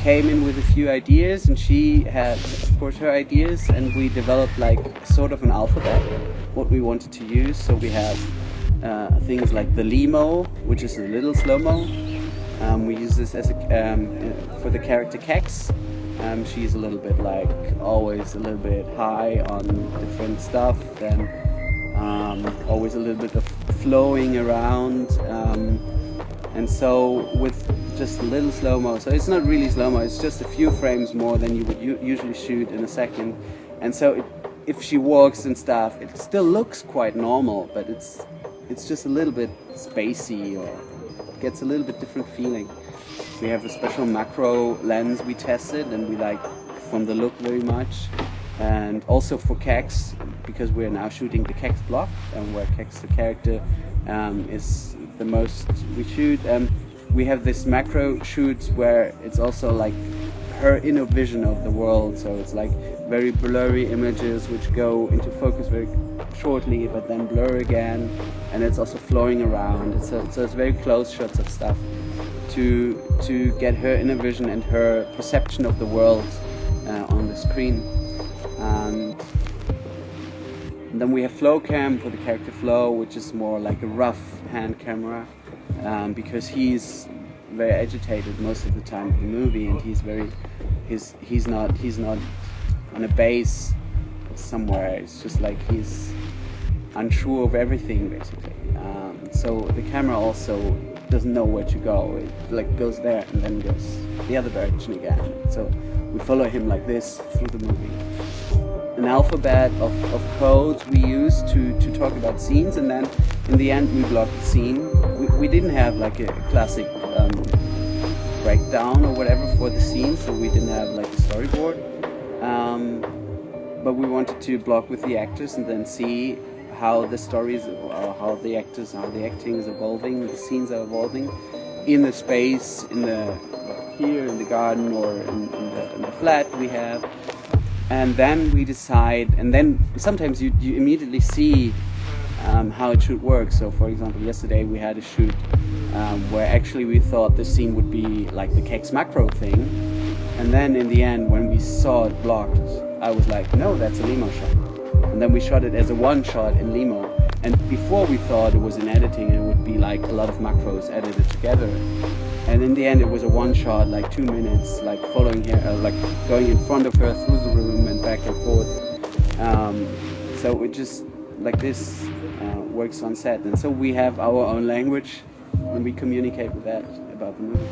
came in with a few ideas, and she had, of course, her ideas, and we developed like sort of an alphabet, what we wanted to use. So we have things like the limo, which is a little slow-mo. We use this as for the character Kex. She's a little bit like always a little bit high on different stuff, and always a little bit of flowing around, and so with just a little slow-mo, so it's not really slow-mo, it's just a few frames more than you would usually shoot in a second, and so if she walks and stuff, it still looks quite normal, but it's just a little bit spacey, or gets a little bit different feeling. We have a special macro lens we tested, and we like from the look very much. And also for Kex, because we're now shooting the Kex block, and where Kex the character is the most we shoot, we have this macro shoots where it's also like her inner vision of the world, so it's like very blurry images which go into focus very shortly but then blur again, and it's also flowing around. So it's very close shots of stuff to get her inner vision and her perception of the world on the screen. And then we have Flow Cam for the character Flow, which is more like a rough hand camera, because he's very agitated most of the time in the movie, and he's not on a base somewhere. It's just like he's unsure of everything basically. So the camera also doesn't know where to go. It like goes there and then goes the other direction again. So we follow him like this through the movie. An alphabet of codes we use to talk about scenes, and then in the end we block the scene. We didn't have like a classic breakdown or whatever for the scene, so we didn't have like a storyboard, but we wanted to block with the actors and then see how the stories, or how the acting is evolving, the scenes are evolving in the space, here in the garden or in the flat we have. And then we decide, and then sometimes you immediately see how it should work. So for example, yesterday we had a shoot where actually we thought the scene would be like the Kex macro thing, and then in the end when we saw it blocked, I was like, no, that's a limo shot. And then we shot it as a one shot in limo, and before we thought it was in editing and it would be like a lot of macros edited together. And in the end it was a one shot, like 2 minutes, like following her, like going in front of her through the room and back and forth. So it just like this works on set, and so we have our own language and we communicate with that about the movie.